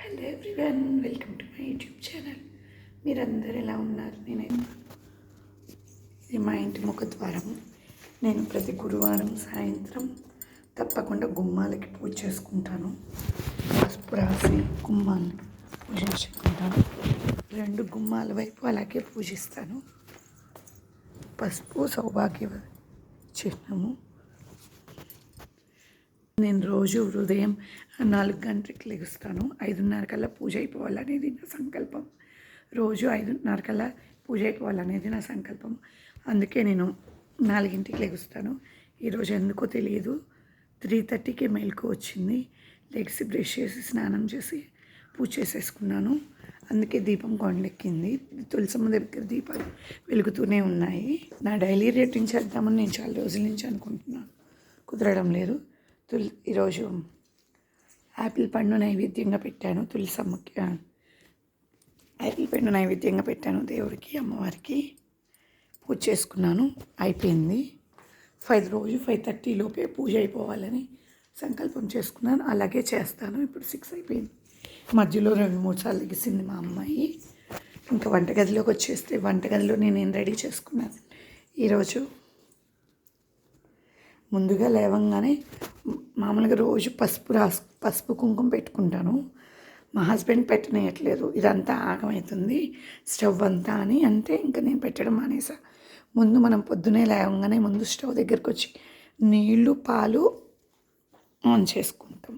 Hello everyone, welcome to my YouTube channel. మీరందరూ ఎలా ఉన్నారు? ఇది మా ఇంటి ముఖద్వారం. నేను ప్రతి గురువారం సాయంత్రం తప్పకుండా గుమ్మాలకి పూజ చేసుకుంటాను. పసుపు రాసి గుమ్మాన్ని పూజించుకుంటాను. 2 గుమ్మాల వైపు అలాగే పూజిస్తాను. పసుపు సౌభాగ్య చిహ్నము. నేను రోజు ఉదయం 4 గంటలకు లెగుస్తాను. 5:30 కల్లా పూజ అయిపోవాలనేది నా సంకల్పం. రోజు 5:30 కల్లా పూజ అయిపోవాలనేది నా సంకల్పం. అందుకే నేను 4కి లెగుస్తాను. ఈరోజు ఎందుకో తెలియదు 3:30కే మెలకు వచ్చింది. లెగ్సి బ్రష్ చేసి స్నానం చేసి పూజ చేసేసుకున్నాను. అందుకే దీపం కొండెక్కింది. తులసమ్మ దగ్గర దీపాలు వెలుగుతూనే ఉన్నాయి. నా డైలీ రొటీన్ చేద్దామని నేను చాలా రోజుల నుంచి అనుకుంటున్నాను, కుదరడం లేదు. ఈరోజు యాపిల్ పండు నైవేద్యంగా పెట్టాను. తులసమ్మకి యాపిల్ పండు నైవేద్యంగా పెట్టాను. దేవుడికి, అమ్మవారికి పూజ చేసుకున్నాను. అయిపోయింది. 5:30 లోపే పూజ అయిపోవాలని సంకల్పం చేసుకున్నాను. అలాగే చేస్తాను. ఇప్పుడు 6 అయిపోయింది. మధ్యలో 2-3 సార్లు లెగిసింది మా అమ్మాయి. ఇంకా వంటగదిలోకి వచ్చేస్తే వంటగదిలో నేను రెడీ చేసుకున్నాను. ఈరోజు ముందుగా లేవంగానే మామూలుగా రోజు పసుపు కుంకుమ పెట్టుకుంటాను. మా హస్బెండ్ పెట్టనేయట్లేదు. ఇదంతా ఆగమవుతుంది స్టవ్ అంతా అని అంటే ఇంకా నేను పెట్టడం మానేసా. ముందు మనం పొద్దునే లేవగానే ముందు స్టవ్ దగ్గరికి వచ్చి నీళ్ళు పాలు ఆన్ చేసుకుంటాం.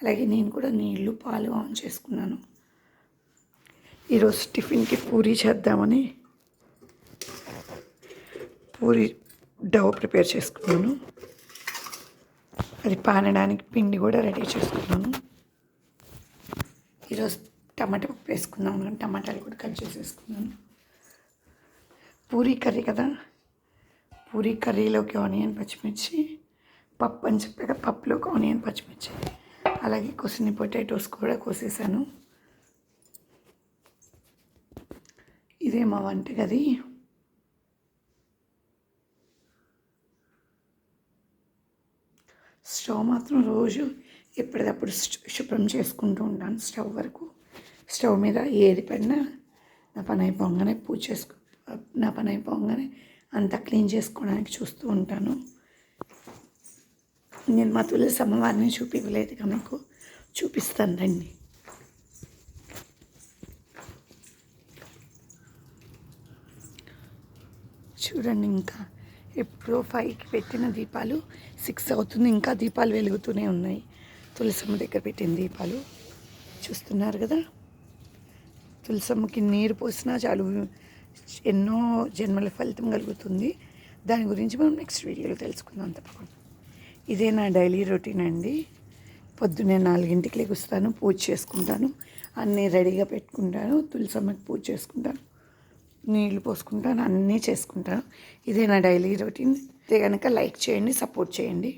అలాగే నేను కూడా నీళ్ళు పాలు ఆన్ చేసుకున్నాను. ఈరోజు టిఫిన్కి పూరీ చేద్దామని పూరీ డవ్ ప్రిపేర్ చేసుకున్నాను. అది పానడానికి పిండి కూడా రెడీ చేసుకున్నాను. ఈరోజు టమాటా పప్పు వేసుకున్నాను. టమాటాలు కూడా కట్ చేసేసుకున్నాను. పూరీ కర్రీ కదా, పూరీ కర్రీలోకి ఆనియన్ పచ్చిమిర్చి, పప్పు అని చెప్పాక పప్పులోకి ఆనియన్ పచ్చిమిర్చి, అలాగే కొన్ని పొటాటోస్ కూడా కోసేసాను. ఇదే మా వంటగది. స్టవ్ మాత్రం రోజు ఎప్పటికప్పుడు శుభ్రం చేసుకుంటూ ఉంటాను. స్టవ్ మీద ఏది పడినా నా పని అయిపోగానే అంతా క్లీన్ చేసుకోవడానికి చూస్తూ ఉంటాను. నేను మా తులసి అమ్మవారిని చూపించలేదుగా, మీకు చూపిస్తాను రండి. చూడండి, ఇంకా ఎప్పుడో 5కి పెట్టిన దీపాలు 6 అవుతుంది. ఇంకా దీపాలు వెలుగుతూనే ఉన్నాయి. తులసమ్మ దగ్గర పెట్టిన దీపాలు చూస్తున్నారు కదా. తులసమ్మకి నీరు పోసినా చాలు, ఎన్నో జన్మల ఫలితం కలుగుతుంది. దాని గురించి మనం నెక్స్ట్ వీడియోలో తెలుసుకుందాం తప్పకుండా. ఇదే నా డైలీ రొటీన్ అండి. పొద్దున్నే 4కి లెగుస్తాను, పూజ చేసుకుంటాను, అన్నీ రెడీగా పెట్టుకుంటాను. తులసమ్మకి పూజ చేసుకుంటాను, నీళ్లు పోసుకుంటాను, అన్నీ చేసుకుంటాను. ఇదే నా డైలీ రొటీన్. ఇదే కనుక లైక్ చేయండి, సపోర్ట్ చేయండి.